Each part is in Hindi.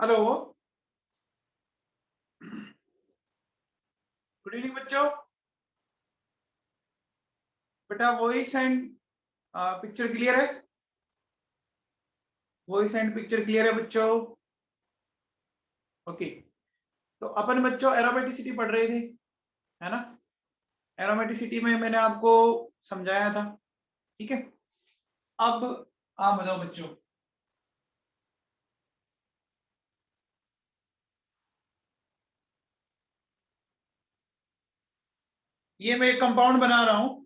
हेलो, गुड इवनिंग बच्चों। बेटा वॉइस एंड पिक्चर क्लियर है? वॉइस एंड पिक्चर क्लियर है बच्चों? ओके। तो अपन बच्चों एरोमेटिसिटी पढ़ रहे थे, है ना? एरोमेटिसिटी में मैंने आपको समझाया था, ठीक है। अब आप बताओ बच्चों, ये मैं एक कंपाउंड बना रहा हूं,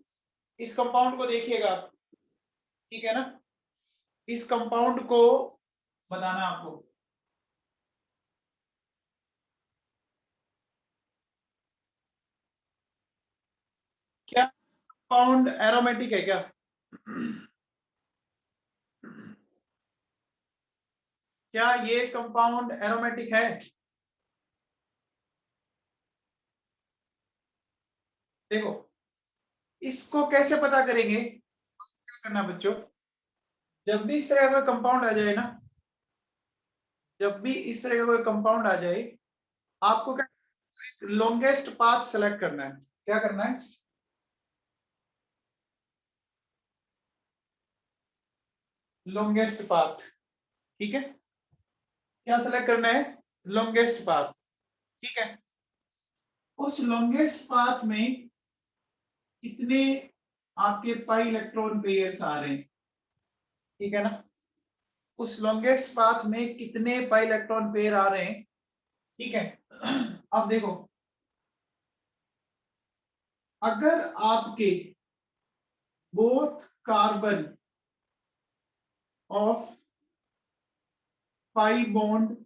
इस कंपाउंड को देखिएगा आप, ठीक है ना? इस कंपाउंड को बताना आपको, क्या कंपाउंड एरोमेटिक है क्या? क्या ये कंपाउंड एरोमेटिक है? देखो, इसको कैसे पता करेंगे? क्या करना बच्चों, जब भी इस तरह का कंपाउंड आ जाए ना, जब भी इस तरह का कोई कंपाउंड आ जाए, आपको क्या, लॉन्गेस्ट पाथ सेलेक्ट करना है। क्या करना है? लॉन्गेस्ट पाथ, ठीक है। क्या सेलेक्ट करना है? लॉन्गेस्ट पाथ, ठीक है। उस लॉन्गेस्ट पाथ में कितने आपके पाई इलेक्ट्रॉन पेयर्स आ रहे हैं, ठीक है ना? उस लॉन्गेस्ट पाथ में कितने पाई इलेक्ट्रॉन पेयर आ रहे हैं, ठीक है। अब देखो, अगर आपके both carbon of pi bond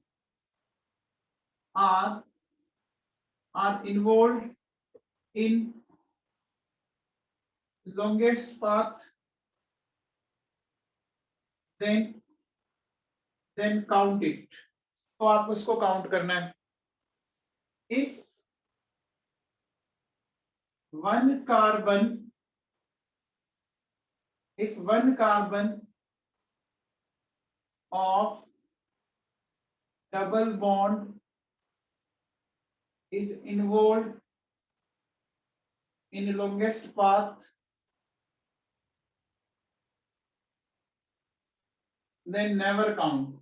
are involved in longest path, then count it। तो आपको इसको काउंट करना है। If one carbon of double bond is involved in longest path, then never count।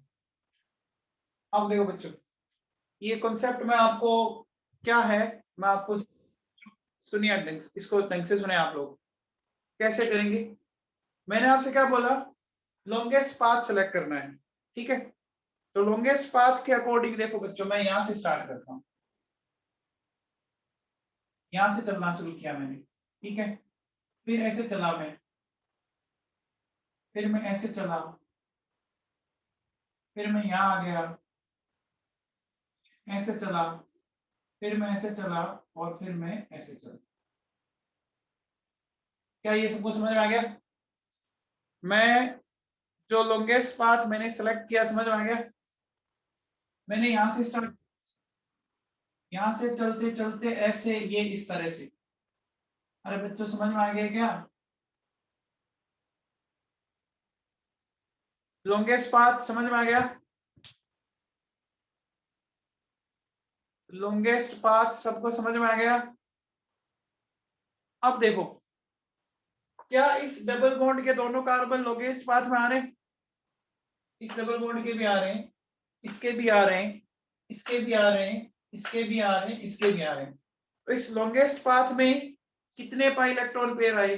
अब देखो बच्चों, ये कॉन्सेप्ट में आपको क्या है, मैं आपको, सुनिए इसको ढंग से सुने आप लोग। कैसे करेंगे? मैंने आपसे क्या बोला? लॉन्गेस्ट पाथ सेलेक्ट करना है, ठीक है। तो लॉन्गेस्ट पाथ के अकॉर्डिंग देखो बच्चों, मैं यहां से स्टार्ट करता हूं, यहां से चलना शुरू किया मैंने, ठीक है। फिर ऐसे चला मैं, फिर मैं ऐसे चला, फिर मैं यहां आ गया, ऐसे चला, फिर मैं ऐसे चला, और फिर मैं ऐसे चला। क्या ये सबको समझ में आ गया? मैं जो लॉन्गेस्ट पाथ मैंने सेलेक्ट किया, समझ में आ गया? मैंने यहां से स्टार्ट, यहां से चलते चलते ऐसे, ये इस तरह से। अरे बच्चों समझ में आ गया क्या? लॉन्गेस्ट पाथ समझ में आ गया? लॉन्गेस्ट पाथ सबको समझ में आ गया? अब देखो, क्या इस डबल बॉन्ड के दोनों कार्बन लॉन्गेस्ट पाथ में आ रहे हैं? इस डबल बॉन्ड के भी आ रहे हैं, इसके भी आ रहे हैं, इसके भी आ रहे हैं, इसके भी आ रहे हैं, इसके भी आ रहे हैं। तो इस लॉन्गेस्ट पाथ में कितने पाई इलेक्ट्रॉन पेयर आए?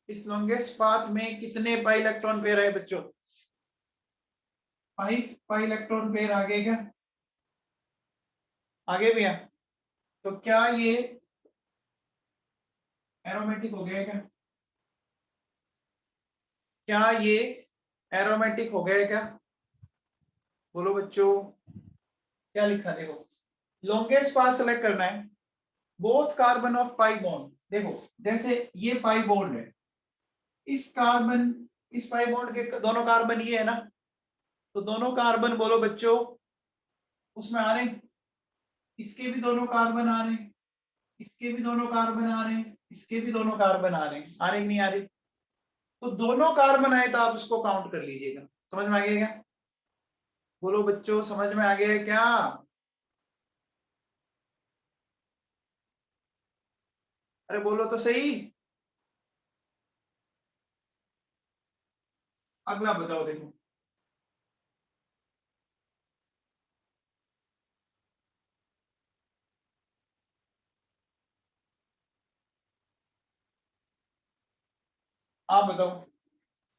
इस लॉन्गेस्ट पाथ में कितने पाई इलेक्ट्रॉन पेयर आए बच्चों? 5 पाई इलेक्ट्रॉन पेयर आगे क्या? आगे भी है। तो क्या ये एरोमेटिक हो गया क्या? क्या ये एरोमेटिक हो गया क्या? बोलो बच्चों, क्या लिखा देखो, लॉन्गेस्ट पाथ सेलेक्ट करना है, both carbon of pi bond. देखो, जैसे ये पाई बॉन्ड है, इस कार्बन, इस पाई बॉन्ड के दोनों कार्बन ये है ना, तो दोनों कार्बन बोलो बच्चों उसमें आ रहे हैं, इसके भी दोनों कार्बन आ रहे हैं, इसके भी दोनों कार्बन आ रहे हैं, इसके भी दोनों कार्बन आ रहे हैं। आ रहे कि नहीं आ रहे? तो दोनों कार्बन आए तो आप उसको काउंट कर लीजिएगा। समझ में आ गया क्या? बोलो बच्चों, समझ में आ गया क्या? अरे बोलो तो सही। अगला बताओ, देखो आप बताओ,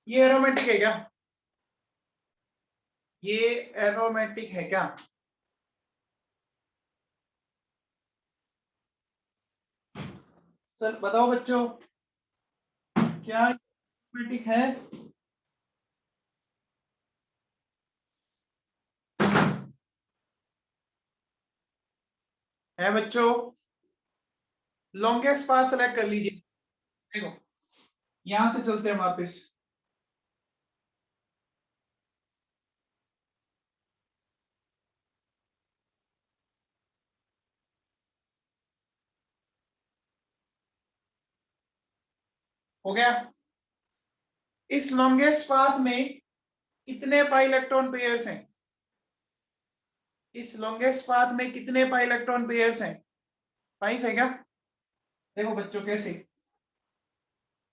ये एरोमेटिक है क्या? ये एरोमेटिक है क्या? सर बताओ बच्चों, क्या एरोमेटिक है बच्चों? लॉन्गेस्ट पाथ सेलेक्ट कर लीजिए। देखो यहां से चलते हैं वापस। हो गया? इस लॉन्गेस्ट पाथ में कितने पाई इलेक्ट्रॉन पेयर्स हैं? इस लॉन्गेस्ट पाथ में कितने पाई इलेक्ट्रॉन पेयर्स हैं? 5 है क्या? देखो बच्चों कैसे,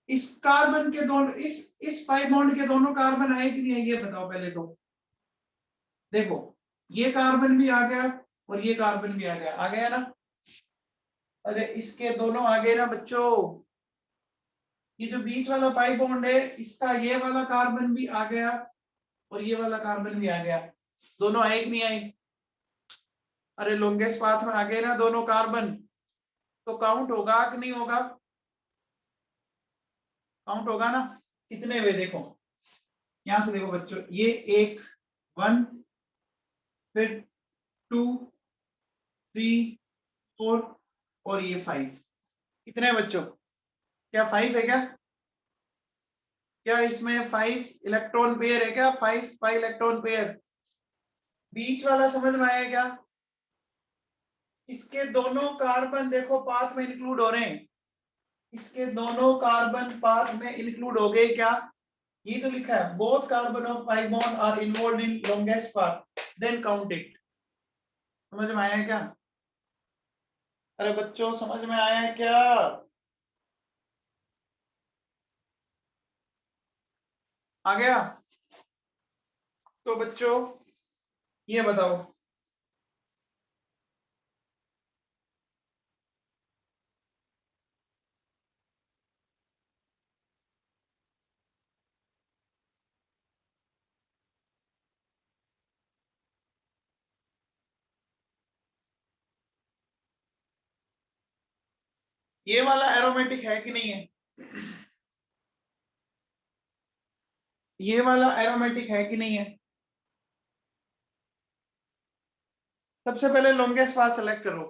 इस कार्बन के दोनों, इस पाई बॉन्ड के दोनों कार्बन आए कि नहीं, ये बताओ पहले तो। देखो ये कार्बन भी आ गया और ये कार्बन भी आ गया ना? अरे इसके दोनों आ गए ना बच्चों। ये जो बीच वाला पाई बॉन्ड है, इसका ये वाला कार्बन भी आ गया और ये वाला कार्बन भी आ गया। दोनों आए कि नहीं आए? अरे लॉन्गेस्ट पाथ में आ गए ना दोनों कार्बन, तो काउंट होगा कि नहीं होगा? काउंट होगा ना? कितने हुए देखो, यहां से देखो बच्चों, ये एक 1, फिर 2, 3, 4 और ये 5। कितने हैं बच्चों? क्या 5 है क्या? क्या इसमें 5 इलेक्ट्रॉन पेयर है क्या? 5 पाई इलेक्ट्रॉन पेयर। बीच वाला समझ में आया क्या? इसके दोनों कार्बन देखो पाथ में इंक्लूड हो रहे हैं। इसके दोनों कार्बन पाथ में इंक्लूड हो गए क्या? ये तो लिखा है, both carbon of pi bond are involved in longest path, then count it. समझ में आया क्या? अरे बच्चों समझ में आया क्या? आ गया? तो बच्चों ये बताओ, ये वाला एरोमेटिक है कि नहीं है? ये वाला एरोमेटिक है कि नहीं है? सबसे पहले लॉन्गेस्ट पाथ सेलेक्ट करो।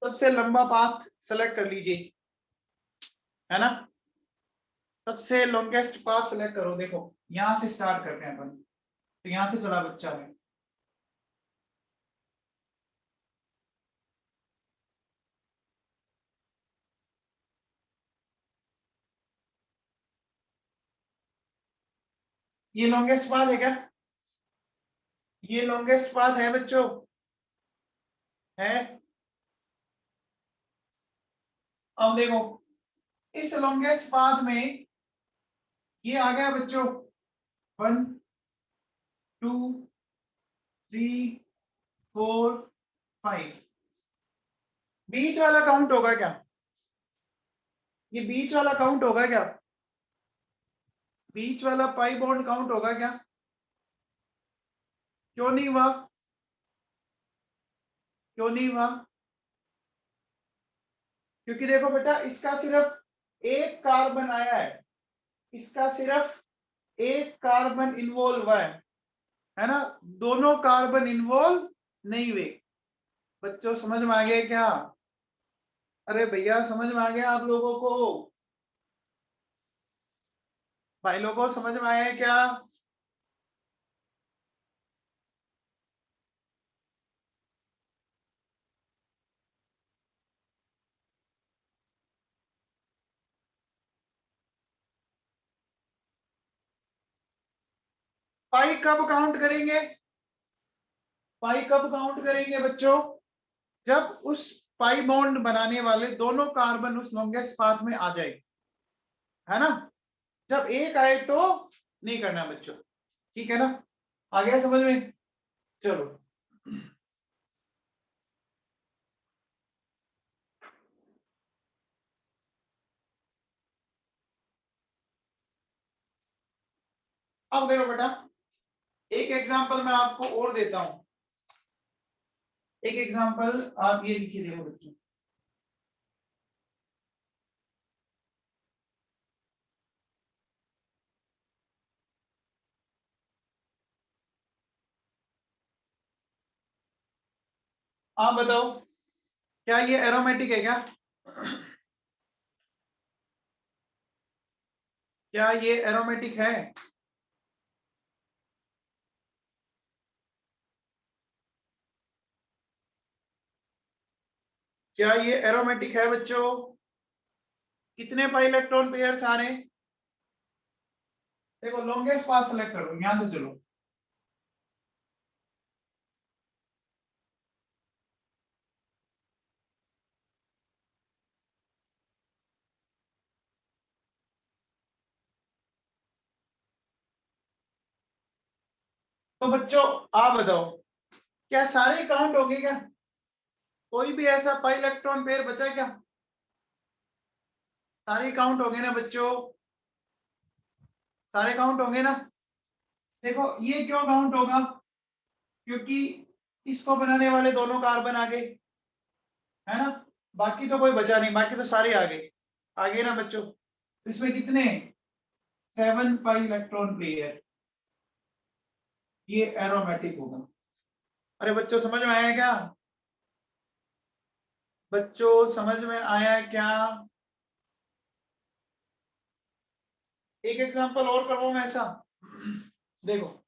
सबसे लंबा पाथ सेलेक्ट कर लीजिए, है ना? सबसे लॉन्गेस्ट पाथ सेलेक्ट करो। देखो यहां से स्टार्ट करते हैं अपन, तो यहां से चला बच्चा में। ये लॉन्गेस्ट पाथ है क्या? ये लॉन्गेस्ट पाथ है बच्चों? है? अब देखो इस लॉन्गेस्ट पाथ में ये आ गया बच्चों, 1, 2, 3, 4, 5। बीच वाला काउंट होगा क्या? ये बीच वाला काउंट होगा क्या? बीच वाला पाई बॉन्ड काउंट होगा क्या? क्यों नहीं हुआ? क्यों नहीं हुआ? क्योंकि देखो बेटा, इसका सिर्फ एक कार्बन आया है, इसका सिर्फ एक कार्बन इन्वॉल्व हुआ है ना? दोनों कार्बन इन्वॉल्व नहीं हुए। बच्चों समझ में आ गया क्या? अरे भैया समझ में आ गया आप लोगों को? भाई लोगों समझ में आया है क्या? पाई कब काउंट करेंगे? पाई कब काउंट करेंगे बच्चों? जब उस पाई बॉन्ड बनाने वाले दोनों कार्बन उस लॉन्गेस्ट पाथ में आ जाए, है ना? जब एक आए तो नहीं करना बच्चों, ठीक है ना? आ गया समझ में? चलो, अब देखो बेटा, एक एग्जांपल मैं आपको और देता हूं। एक एग्जांपल आप ये लिखिए, देखो बच्चों, आप बताओ क्या ये एरोमेटिक है क्या? क्या ये एरोमेटिक है? क्या ये एरोमेटिक है बच्चों? कितने पाई इलेक्ट्रॉन पेयर्स आ रहे हैं? देखो लॉन्गेस्ट पाथ सेलेक्ट करो, यहां से चलो। तो बच्चों आप बताओ, क्या सारे काउंट होंगे क्या? कोई भी ऐसा पाई इलेक्ट्रॉन पेयर बचा है क्या? सारे काउंट होंगे ना बच्चों? सारे काउंट होंगे ना? देखो ये क्यों काउंट होगा? क्योंकि इसको बनाने वाले दोनों कार्बन आ गए, है ना? बाकी तो कोई बचा नहीं, बाकी तो सारे आ गए। आ गए ना बच्चों? इसमें कितने? 7 पाई इलेक्ट्रॉन पेयर। ये एरोमेटिक होगा। अरे बच्चों समझ में आया क्या? बच्चों समझ में आया क्या? एक एग्जांपल और करवाऊं मैं ऐसा, देखो।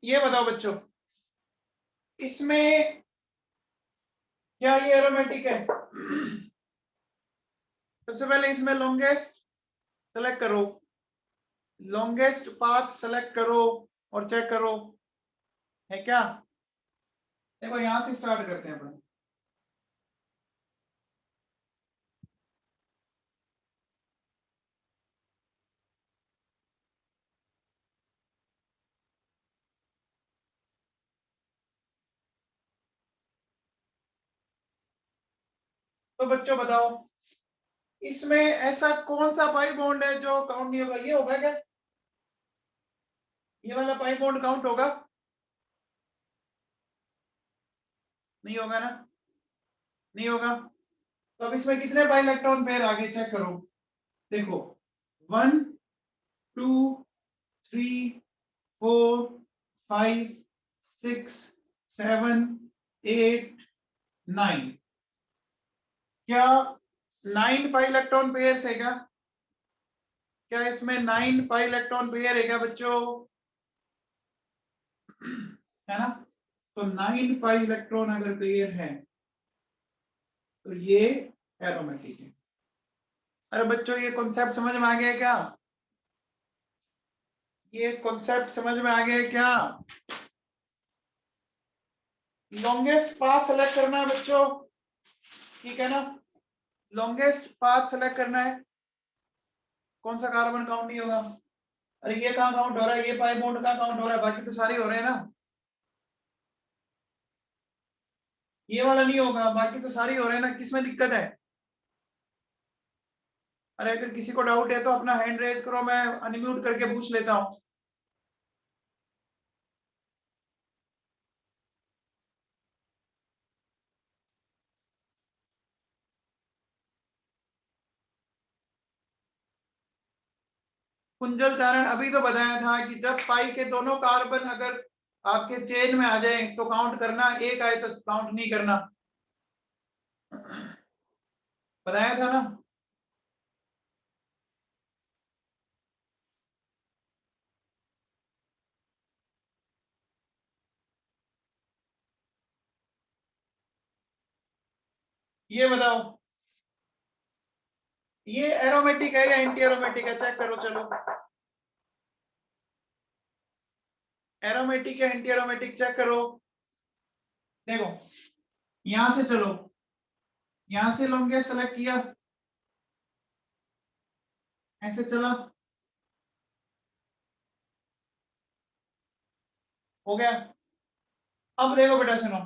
ये बताओ बच्चों, इसमें क्या ये एरोमेटिक है? सबसे पहले इसमें लॉन्गेस्ट सेलेक्ट करो, लॉन्गेस्ट पाथ सेलेक्ट करो और चेक करो है क्या। देखो यहां से स्टार्ट करते हैं अपन। तो बच्चों बताओ, इसमें ऐसा कौन सा पाई बॉन्ड है जो काउंट नहीं होगा? ये होगा क्या? ये वाला पाई बॉन्ड काउंट होगा? नहीं होगा ना? नहीं होगा। तो अब इसमें कितने पाई इलेक्ट्रॉन पेयर आगे चेक करो। देखो 1 2 3 4 5 6 7 8 9। क्या 9 पाई इलेक्ट्रॉन पेयर है क्या? क्या इसमें 9 पाई इलेक्ट्रॉन पेयर है क्या बच्चों? है ना? तो 9 पाई इलेक्ट्रॉन अगर पेयर है तो ये एरोमेटिक है। अरे बच्चों ये कॉन्सेप्ट समझ में आ गया क्या? ये कॉन्सेप्ट समझ में आ गया क्या? लॉन्गेस्ट पाथ सेलेक्ट करना है बच्चों, ठीक है ना? लॉन्गेस्ट पाथ सेलेक्ट करना है। कौन सा कार्बन काउंट नहीं होगा? अरे ये कहाँ काउंट हो रहा है? ये पाई बॉन्ड कहाँ काउंट हो रहा है? बाकी तो सारे हो रहे हैं ना। ये वाला नहीं होगा, बाकी तो सारे हो रहे हैं ना। किसमें दिक्कत है? अरे अगर किसी को डाउट है तो अपना हैंड रेज करो, मैं अनम्यूट करके पूछ लेता हूँ। कुंजल चारण अभी तो बताया था कि जब पाई के दोनों कार्बन अगर आपके चेन में आ जाए तो काउंट करना, एक आए तो काउंट नहीं करना, बताया था ना। ये बताओ, ये एरोमेटिक है या एंटी एरोमेटिक है, चेक करो चलो। एरोमेटिक या एंटी एरोमेटिक चेक करो। देखो यहां से चलो, यहां से लोगे सेलेक्ट किया, ऐसे चला, हो गया। अब देखो बेटा सुनो,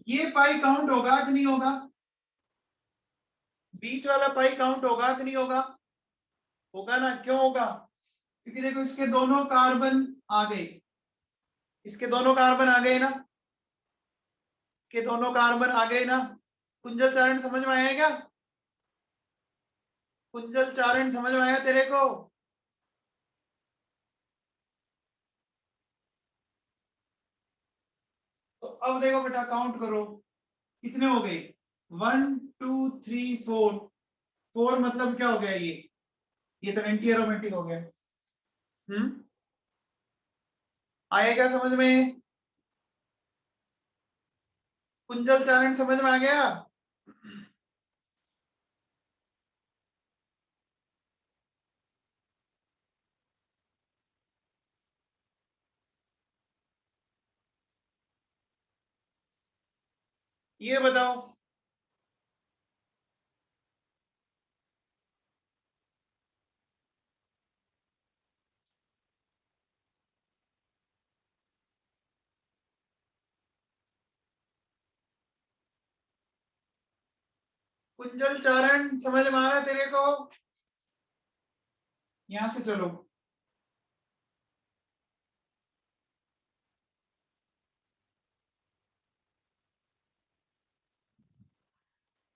ये पाई काउंट होगा कि नहीं होगा, बीच वाला पाई काउंट होगा कि नहीं होगा, होगा ना। क्यों होगा, क्योंकि देखो इसके दोनों कार्बन आ गए, इसके दोनों कार्बन आ गए ना, के दोनों कार्बन आ गए ना। कुंजल चारण समझ में आया क्या, कुंजल चारण समझ में आया तेरे को। तो अब देखो बेटा काउंट करो, कितने हो गए, 1 2 3 4, 4 मतलब क्या हो गया, ये तो एंटी एरोमेटिक हो गया। आएगा समझ में, कुंजल चारण समझ में आ गया। ये बताओ, कुंजल चारण समझ में आ रहा है तेरे को, यहां से चलो,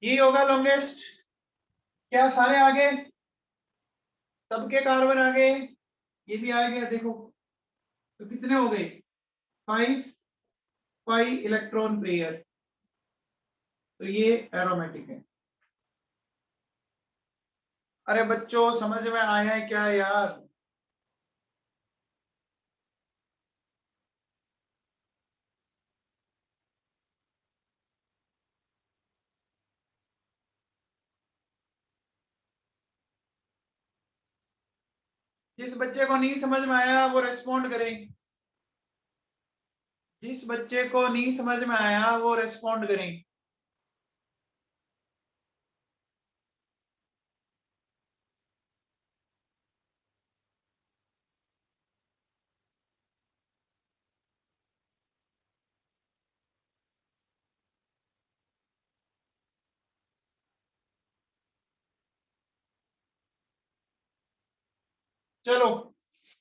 ये होगा लॉन्गेस्ट, क्या सारे आगे, सबके कार्बन आ गए, ये भी आ गया देखो, तो कितने हो गए, 5 पाई इलेक्ट्रॉन पेयर, तो ये एरोमेटिक है। अरे बच्चों समझ में आया है क्या यार, जिस बच्चे को नहीं समझ में आया वो रेस्पॉन्ड करें, जिस बच्चे को नहीं समझ में आया वो रेस्पॉन्ड करें। चलो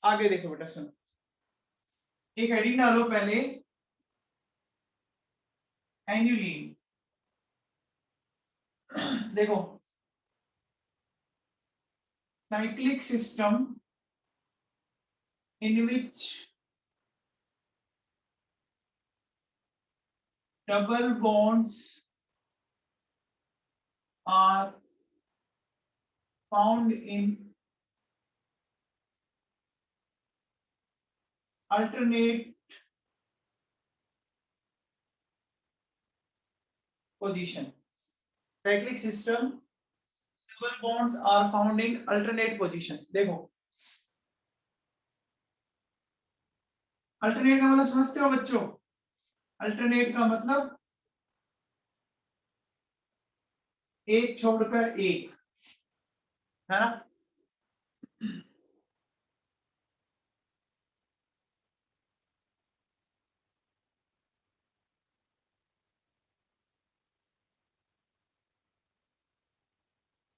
आगे देखो बेटा सुनो, एक हेडिंग डालो पहले, एन्युलीन। देखो cyclic system in which double bonds are found in alternate position. Cyclic system, double bonds are found in alternate position. देखो अल्टरनेट का मतलब समझते हो बच्चों, अल्टरनेट का मतलब एक छोड़कर एक, है ना।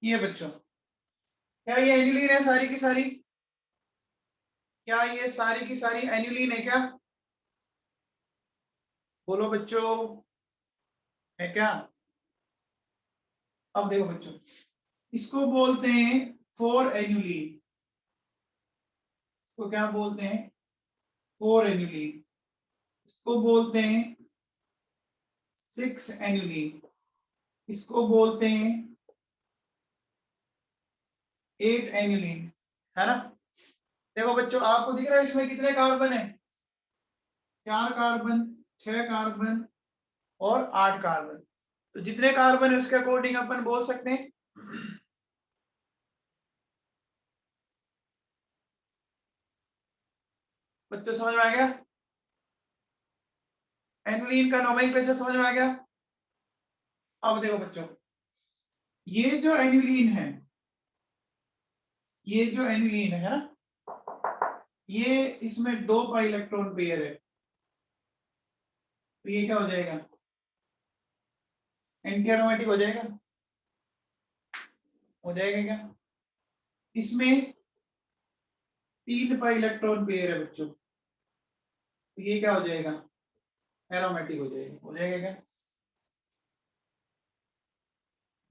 ये बच्चों, क्या ये एन्युलीन है सारी की सारी, क्या ये सारी की सारी एन्युलीन है क्या, बोलो बच्चों, है क्या। अब देखो बच्चों, इसको बोलते हैं 4 एन्युलीन, इसको क्या बोलते हैं? 4 एन्युलिन। इसको बोलते हैं 6 एन्युलिन। इसको बोलते हैं 8 एन्युलिन, है ना? देखो बच्चों, आपको दिख रहा है इसमें कितने कार्बन है? 4 कार्बन, 6 कार्बन और 8 कार्बन। तो जितने कार्बन है उसके अकॉर्डिंग अपन बोल सकते हैं। बच्चों समझ में आ गया? एनुलिन का नोमेनक्लेचर समझ में आ गया? अब देखो बच्चों, ये जो एनुलिन है, ये जो एनुलिन है ना, ये इसमें 2 पाई इलेक्ट्रॉन पेयर है। तो ये क्या हो जाएगा? एंटी एरोमेटिक हो जाएगा। हो जाएगा क्या? इसमें 3 पाई इलेक्ट्रॉन पेयर है बच्चों। तो ये क्या हो जाएगा? एरोमेटिक हो जाएगा। हो जाएगा क्या?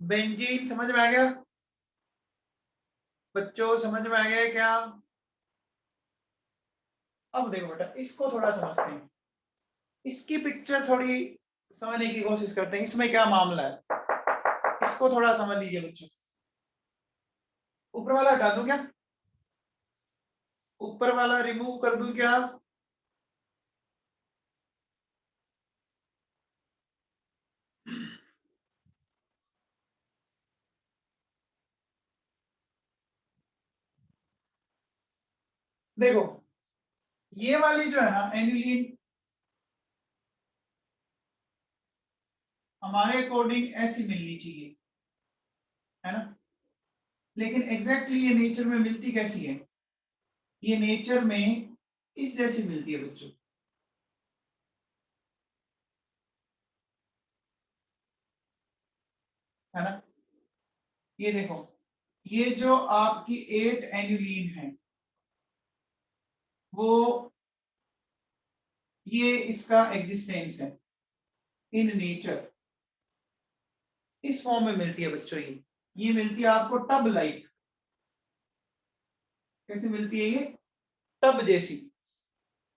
बेंजीन समझ में आ गया? बच्चों समझ में आ गया है क्या? अब देखो बेटा, इसको थोड़ा समझते हैं। इसकी पिक्चर थोड़ी समझने की कोशिश करते हैं, इसमें क्या मामला है, इसको थोड़ा समझ लीजिए बच्चों। ऊपर वाला हटा दूं क्या? ऊपर वाला रिमूव कर दूं क्या? देखो, ये वाली जो है ना एनिलीन, हमारे अकॉर्डिंग ऐसी मिलनी चाहिए, है ना? लेकिन एग्जैक्टली ये नेचर में मिलती कैसी है? ये नेचर में इस जैसी मिलती है बच्चों, है ना? ये देखो, ये जो आपकी 8 एन्युलीन है, वो ये इसका एग्जिस्टेंस है इन नेचर इस फॉर्म में मिलती है बच्चों। ये मिलती है आपको टब लाइक। कैसे मिलती है ये? टब जैसी।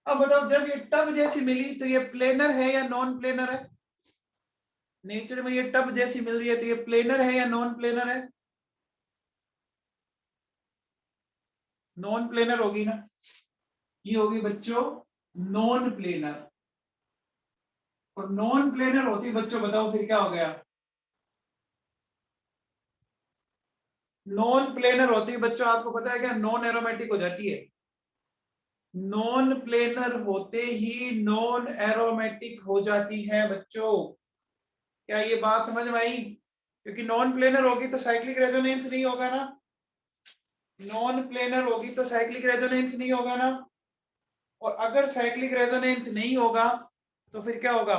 अब बताओ, जब ये टब जैसी मिली तो ये प्लेनर है या नॉन प्लेनर है? नेचर में ये टब जैसी मिल रही है तो ये प्लेनर है या नॉन प्लेनर है? नॉन प्लेनर होगी ना। ये होगी बच्चों नॉन प्लेनर। और नॉन प्लेनर होती बच्चों, बताओ फिर क्या हो गया? नॉन प्लेनर होती बच्चों, आपको पता है क्या? नॉन एरोमेटिक हो जाती है। नॉन प्लेनर होते ही नॉन एरोमेटिक हो जाती है बच्चों। क्या ये बात समझ में आई? क्योंकि नॉन प्लेनर होगी तो साइक्लिक रेजोनेंस नहीं होगा ना। नॉन प्लेनर होगी तो साइक्लिक रेजोनेंस नहीं होगा ना। और अगर साइक्लिक रेजोनेंस नहीं होगा तो फिर क्या होगा?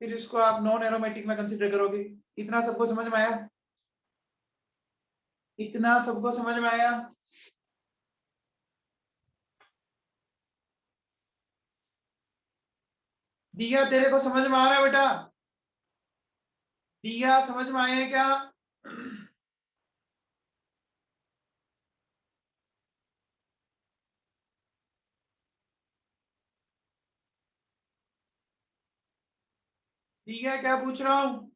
फिर इसको आप नॉन एरोमेटिक में कंसीडर करोगे। इतना सबको समझ में आया? इतना सबको समझ में आया? दिया, तेरे को समझ में आ रहा है बेटा? दिया, समझ में आया है क्या? दिया, क्या पूछ रहा हूं?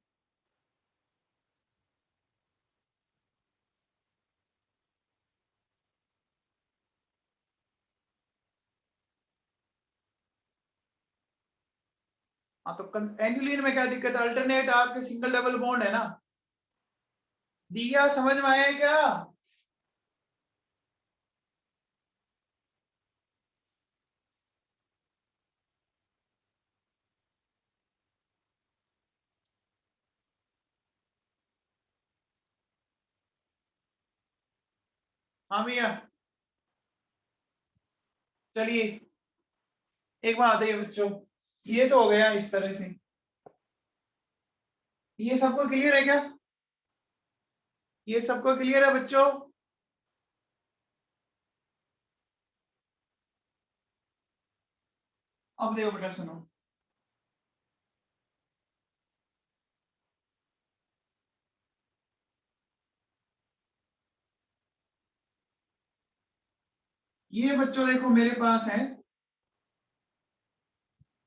हाँ, तो एंगुलिन में क्या दिक्कत है? अल्टरनेट आपके सिंगल डबल बॉन्ड है ना। दिया, समझ में आया है क्या? हाँ भैया, चलिए एक बात है बच्चों, ये तो हो गया इस तरह से। ये सबको क्लियर है क्या? ये सबको क्लियर है बच्चों? अब देखो बेटा, सुनो। ये बच्चों देखो मेरे पास है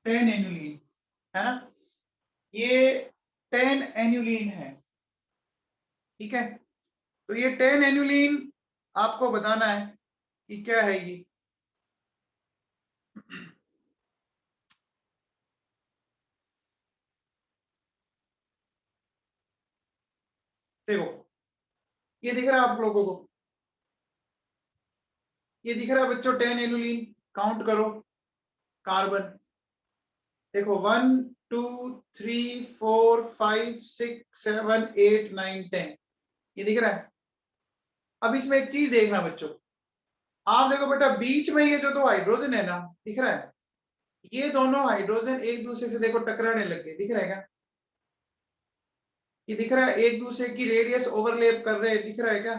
10 एनुलीन, है ना, ये 10 एनुलीन है, ठीक है। तो ये 10 एनुलीन आपको बताना है कि क्या है ये। देखो ये दिख रहा है आप लोगों को, ये दिख रहा है बच्चों 10 एनुलीन, काउंट करो कार्बन, देखो 1 2 3 4 5 6 7 8 9 10, ये दिख रहा है। अब इसमें एक चीज देखना बच्चों, आप देखो बेटा बीच में ये जो दो हाइड्रोजन है ना, दिख रहा है, ये दोनों हाइड्रोजन एक दूसरे से देखो टकराने लग गए, दिख रहा है क्या, ये दिख रहा है, एक दूसरे की रेडियस ओवरलैप कर रहे हैं, दिख रहा है क्या।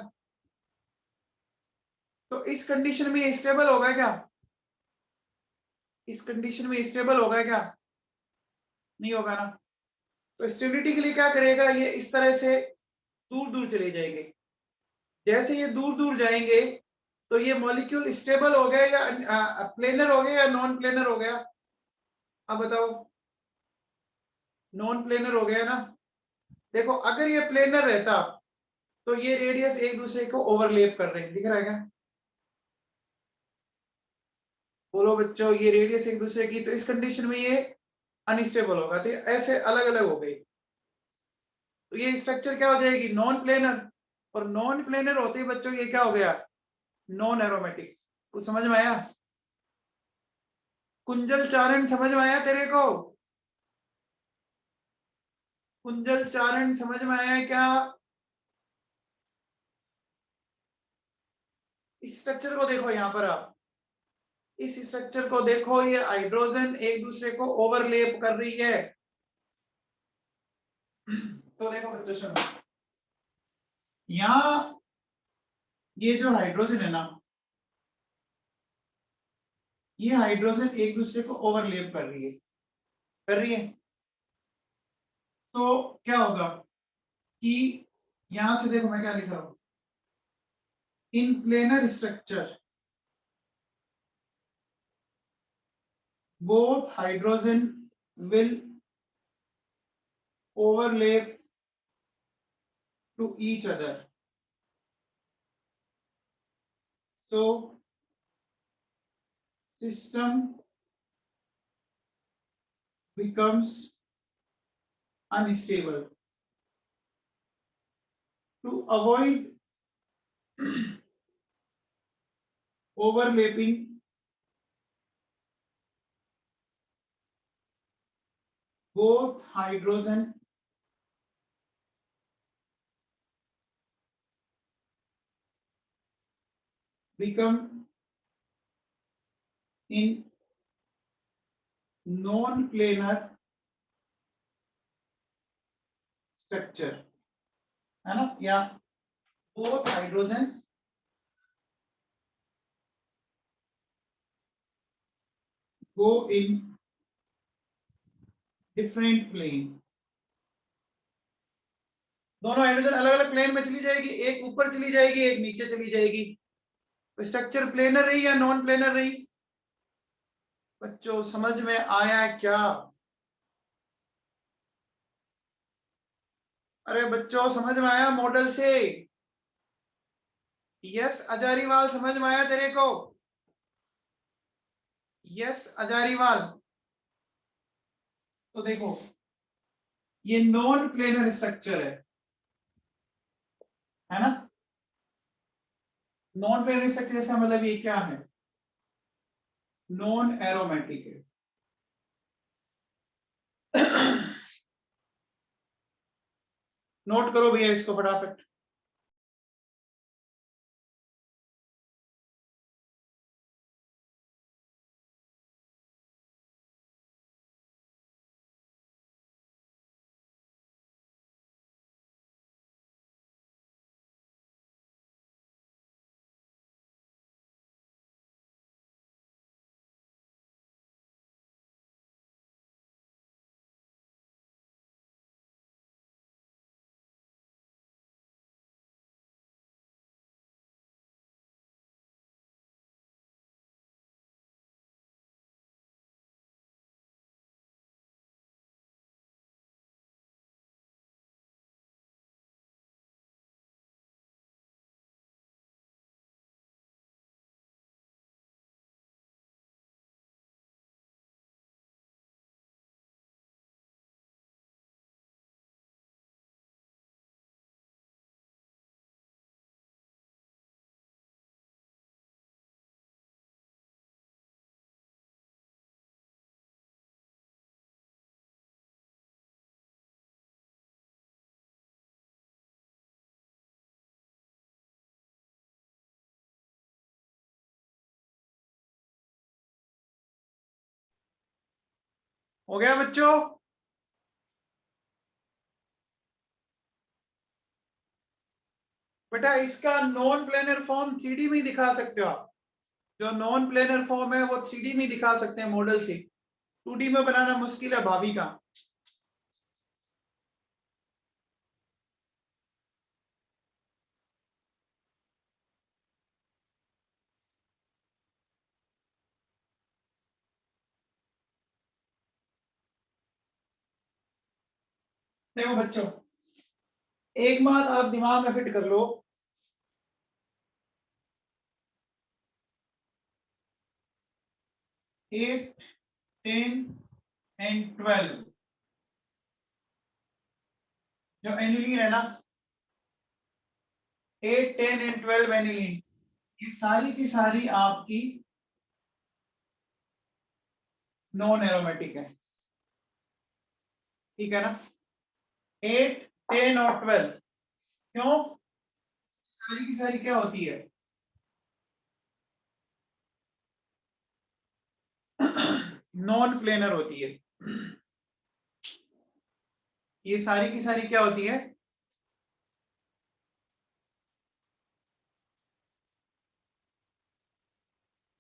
तो इस कंडीशन में ये स्टेबल होगा क्या, इस कंडीशन में स्टेबल होगा क्या, नहीं होगा ना। तो स्टेबिलिटी के लिए क्या करेगा, ये इस तरह से दूर दूर चले जाएंगे, जैसे ये दूर दूर जाएंगे तो ये मॉलिक्यूल स्टेबल हो गया या प्लेनर हो गया या नॉन प्लेनर हो गया, अब बताओ, नॉन प्लेनर हो गया ना। देखो अगर ये प्लेनर रहता तो ये रेडियस एक दूसरे को ओवरलैप कर रहे हैं, दिख रहा है क्या, बोलो बच्चों, ये रेडियस एक दूसरे की, तो इस कंडीशन में ये अनस्टेबल होगा, तो ऐसे अलग अलग हो गई, तो ये स्ट्रक्चर क्या हो जाएगी, नॉन प्लेनर, और नॉन प्लेनर होते ही बच्चों ये क्या हो गया, नॉन एरोमेटिक। कुछ समझ में आया, कुंजल चारण समझ में आया तेरे को, कुंजल चारण समझ में आया है क्या। इस स्ट्रक्चर को देखो यहाँ पर आप, इस स्ट्रक्चर को देखो, ये हाइड्रोजन एक दूसरे को ओवरलैप कर रही है। तो देखो बच्चों सुनो, यहाँ ये जो हाइड्रोजन है ना, ये हाइड्रोजन एक दूसरे को ओवरलैप कर रही है, कर रही है। तो क्या होगा कि यहां से देखो मैं क्या लिख रहा हूं, in planar structure both hydrogen will overlap to each other, so system becomes unstable. To avoid overlapping, both hydrogen become in non-planar structure, है ना, या both hydrogen go in different plane, दोनों हाइड्रोजन अलग अलग प्लेन में चली जाएगी, एक ऊपर चली जाएगी एक नीचे चली जाएगी, तो स्ट्रक्चर प्लेनर रही या नॉन प्लेनर रही, बच्चों समझ में आया क्या। अरे बच्चों समझ में आया मॉडल से, यस अजारीवाल समझ में आया तेरे को, यस अजारीवाल। तो देखो ये नॉन प्लेनर स्ट्रक्चर है ना, नॉन प्लेनर स्ट्रक्चर का मतलब ये क्या है, नॉन एरोमेटिक है। नोट करो भैया इसको फटाफट। हो गया बच्चों? बेटा इसका नॉन प्लेनर फॉर्म 3D में ही दिखा सकते हो आप। जो नॉन प्लेनर फॉर्म है वो 3D में दिखा सकते हैं मॉडल से। 2D में बनाना मुश्किल है भाभी का। देखो बच्चों, एक बात आप दिमाग में फिट कर लो। 8, 10 एंड 12 जो एनिलीन है ना, 8, 10 एंड 12 एनिलीन, ये सारी की सारी आपकी नॉन एरोमेटिक है। ठीक है ना? 8, 10 और 12 क्यों? सारी की सारी क्या होती है? नॉन प्लेनर होती है। ये सारी की सारी क्या होती है?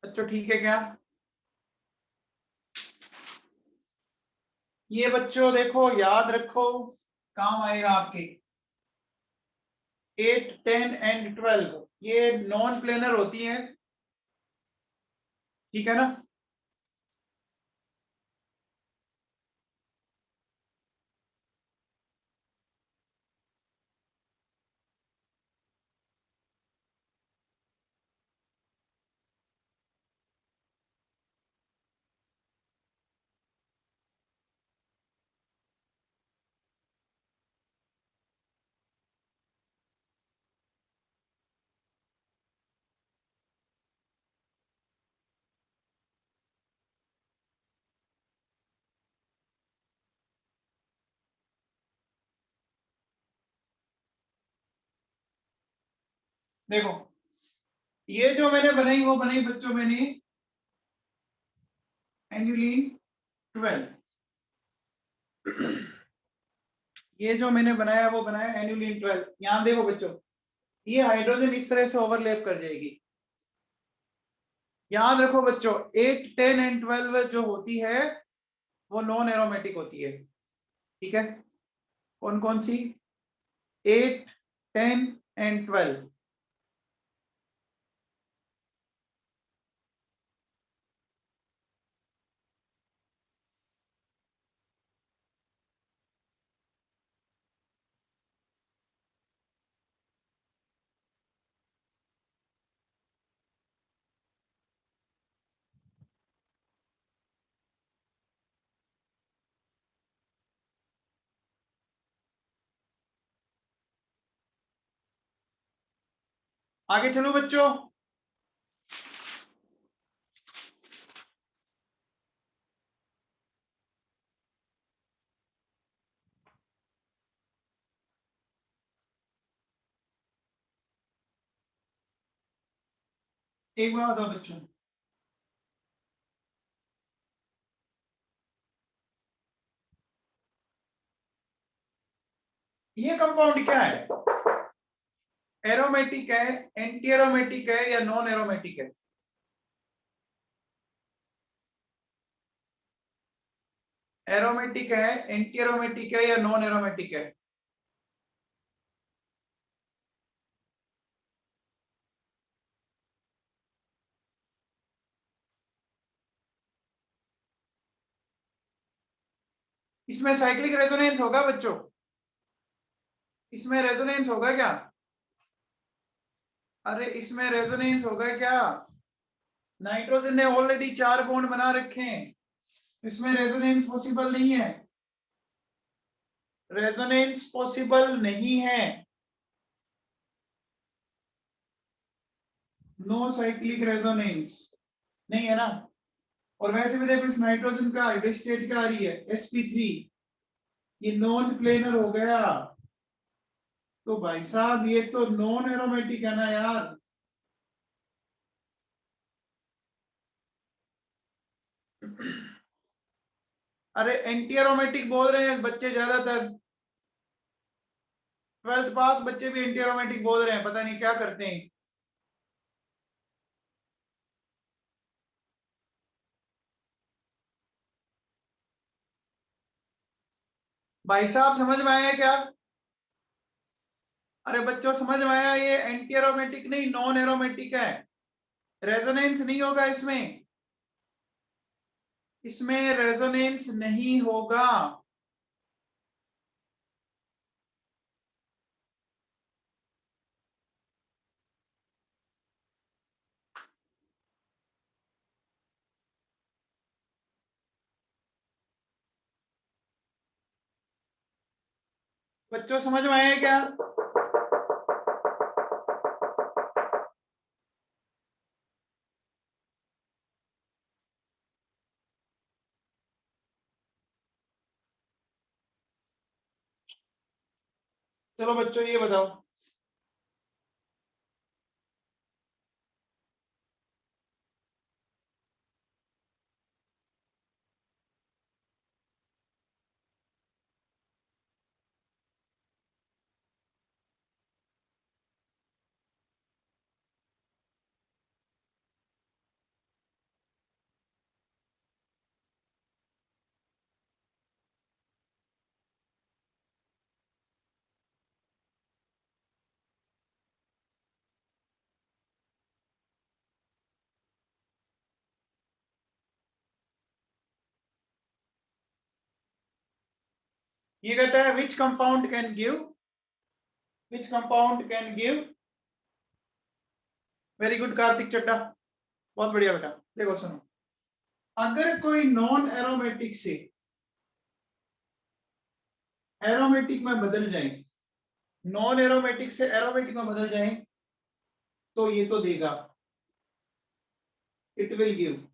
बच्चों ठीक है क्या? ये बच्चों देखो याद रखो, काम आएगा आपके। 8, 10 एंड 12 ये नॉन प्लेनर होती है। ठीक है ना? देखो ये जो मैंने बनाई वो बनाई बच्चों मैंने एन्युलिन 12। ये जो मैंने बनाया वो बनाया एन्युलिन 12। यहां देखो बच्चों, ये हाइड्रोजन इस तरह से ओवरलैप कर जाएगी। याद रखो बच्चों 8, 10 एंड 12 जो होती है वो नॉन एरोमेटिक होती है। ठीक है? कौन कौन सी? 8, 10 एंड 12। आगे चलो बच्चों। एक बात बताओ बच्चों, ये कंपाउंड क्या है? एरोमेटिक है, एंटी एरोमेटिक है या नॉन एरोमेटिक है? एरोमेटिक है, एंटी एरोमेटिक है या नॉन एरोमेटिक है? इसमें साइक्लिक रेजोनेंस होगा बच्चों? इसमें रेजोनेंस होगा क्या? अरे इसमें रेजोनेंस होगा क्या? नाइट्रोजन ने ऑलरेडी 4 बॉन्ड बना रखे हैं, इसमें रेजोनेंस पॉसिबल नहीं है। रेजोनेंस पॉसिबल नहीं है। नो साइक्लिक रेजोनेंस नहीं है ना। और वैसे भी देखो इस नाइट्रोजन का हाइड्रोस्टेट क्या आ रही है? sp3। ये नॉन प्लेनर हो गया। तो भाई साहब ये तो नॉन एरोमेटिक है ना यार। अरे एंटी एरोमेटिक बोल रहे हैं बच्चे ज्यादातर, 12th पास बच्चे भी एंटी एरोमेटिक बोल रहे हैं, पता नहीं क्या करते हैं। भाई साहब समझ में आया क्या? अरे बच्चों समझ में आया, ये एंटी एरोमेटिक नहीं नॉन एरोमेटिक है, रेजोनेंस नहीं होगा इसमें, इसमें रेजोनेंस नहीं होगा। बच्चों समझ में आया क्या? चलो बच्चों ये बताओ, ये कहता है which compound can give, which compound can give, very good Kartik Chadha, बहुत बढ़िया बेटा। देखो सुनो, अगर कोई नॉन एरोमेटिक से एरोमेटिक में बदल जाए, नॉन एरोमेटिक से एरोमेटिक में बदल जाए, तो ये तो देगा, it will give.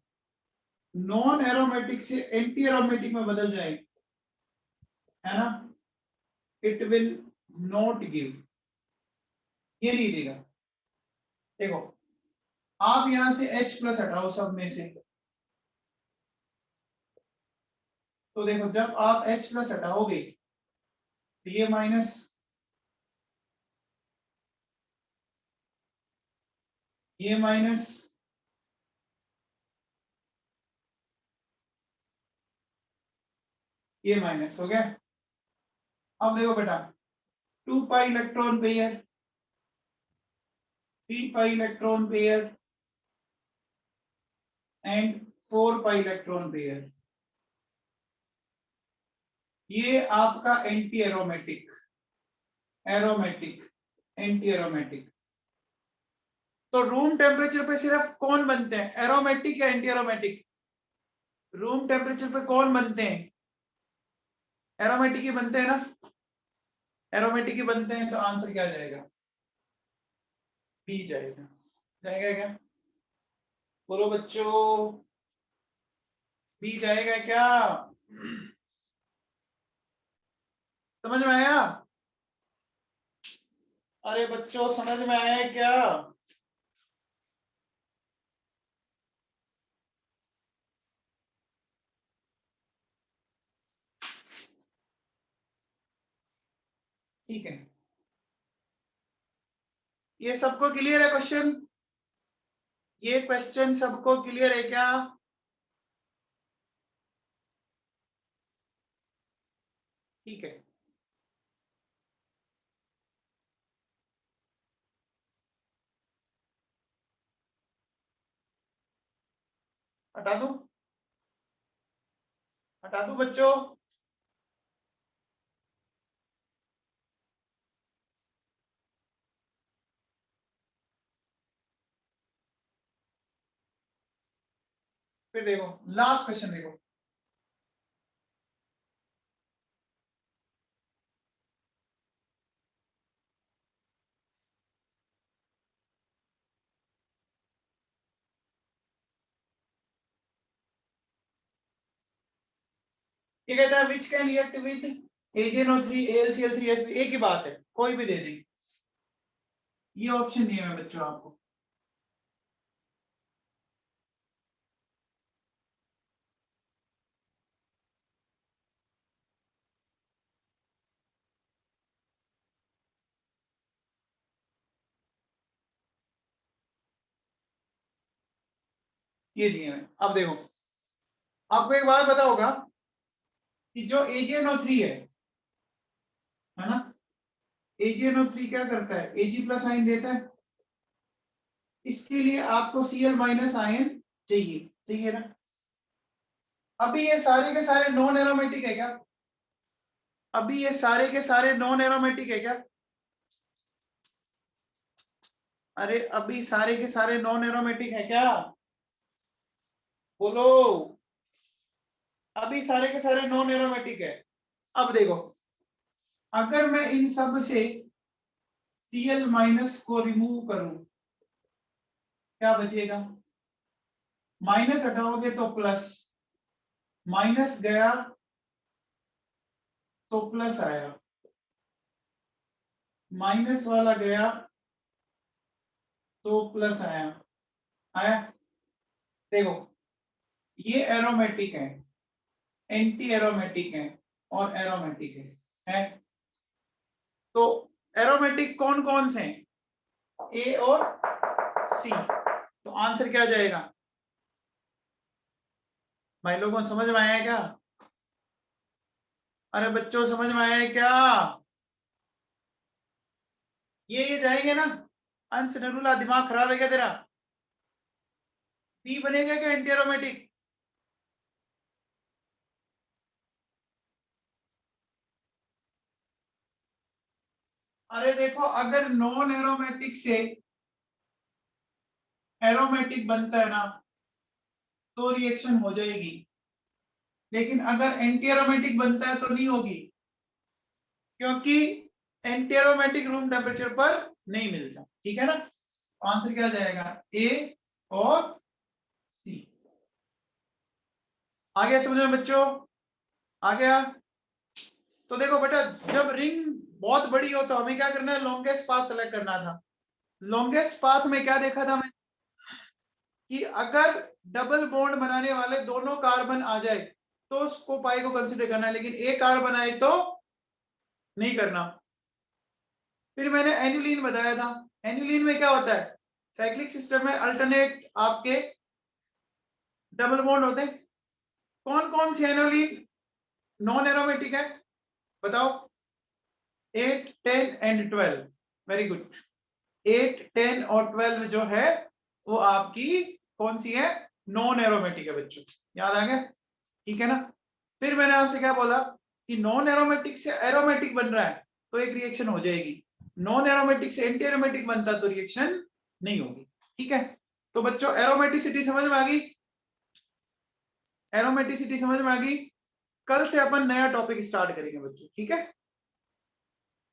Non aromatic से एंटी एरोमेटिक में बदल जाए, है ना, इट विल नॉट गिव, ये नहीं देगा। देखो आप यहां से H प्लस हटाओ सब में से, तो देखो जब आप H प्लस हटाओगे तो ये माइनस, ये माइनस, ये माइनस हो गया। अब देखो बेटा, 2 pi electron pair, 3 pi electron pair and 4 pi electron pair, ये आपका anti aromatic, aromatic, anti aromatic. तो रूम टेम्परेचर पे सिर्फ कौन बनते हैं, एरोमेटिक या एंटी एरोमेटिक? रूम टेम्परेचर पे कौन बनते हैं? एरोमेटिक ही बनते हैं ना, एरोमेटिक ही बनते हैं, तो आंसर क्या जाएगा? बी जाएगा। जाएगा क्या? बोलो बच्चों, बी जाएगा क्या? समझ में आया? अरे बच्चों समझ में आया क्या? ठीक है, ये सबको क्लियर है क्वेश्चन? ये क्वेश्चन सबको क्लियर है क्या? ठीक है, हटा दूं, हटा दूं बच्चों? फिर देखो लास्ट क्वेश्चन देखो, ये कहता है which can react with AgNO3 AlCl3 एक ही बात है, कोई भी दे देंगे। ये ऑप्शन दिए मैं बच्चों आपको, ये दिए हैं। अब देखो, आपको एक बात पता होगा कि जो AgNO3 है ना, AgNO3 क्या करता है, Ag प्लस आयन देता है। इसके लिए आपको Cl माइनस आयन चाहिए, चाहिए ना। अभी ये सारे के सारे नॉन एरोमेटिक है क्या? अभी ये सारे के सारे नॉन एरोमेटिक है क्या? अरे अभी सारे के सारे नॉन एरोमेटिक है क्या? बोलो। अभी सारे के सारे नॉन एरोमेटिक है। अब देखो, अगर मैं इन सब से Cl माइनस को रिमूव करूं, क्या बचेगा? माइनस हटाओगे तो प्लस, माइनस गया तो प्लस आया, माइनस वाला गया तो प्लस आया। आया? देखो, ये एरोमेटिक है, एंटी एरोमेटिक है और एरोमेटिक है। तो एरोमेटिक कौन कौन से हैं? ए और सी। तो आंसर क्या जाएगा? भाई लोगों समझ में आया है क्या? अरे बच्चों समझ में आया है क्या? ये जाएंगे ना। अंश नरूला, दिमाग खराब है क्या तेरा? पी बनेगा क्या एंटी एरोमेटिक? अरे देखो, अगर नॉन एरोमेटिक से एरोमेटिक बनता है ना, तो रिएक्शन हो जाएगी। लेकिन अगर एंटी एरोमेटिक बनता है तो नहीं होगी, क्योंकि एंटी एरोमेटिक रूम टेम्परेचर पर नहीं मिलता। ठीक है ना? आंसर क्या जाएगा? ए और सी। आ गया समझ में बच्चों? आ गया? तो देखो बेटा, जब रिंग बहुत बड़ी हो तो हमें क्या करना है? लॉन्गेस्ट पाथ सेलेक्ट करना था। लॉन्गेस्ट पाथ में क्या देखा था मैं, कि अगर डबल बॉन्ड बनाने वाले दोनों कार्बन आ जाए तो उसको पाई को कंसीडर करना है, लेकिन एक कार्बन आए तो नहीं करना। फिर मैंने एनुलिन बताया था। एनुलिन में क्या होता है? साइक्लिक सिस्टम में अल्टरनेट आपके डबल बॉन्ड होते हैं। कौन कौन सी एनुलिन नॉन एरोमेटिक है बताओ? 8, 10 एंड 12। Very good. 8, 10 और 12 जो है वो आपकी कौन सी है? नॉन एरोमेटिक है बच्चों। याद आ गया? ठीक है ना? फिर मैंने आपसे क्या बोला कि नॉन एरोमेटिक से एरोमेटिक बन रहा है तो एक रिएक्शन हो जाएगी, नॉन एरोमेटिक से एंटी एरोमेटिक बनता तो रिएक्शन नहीं होगी। ठीक है? तो बच्चों एरोमेटिसिटी समझ में आ गई? एरोमेटिसिटी समझ में आ गई? कल से अपन नया टॉपिक स्टार्ट करेंगे बच्चों। ठीक है?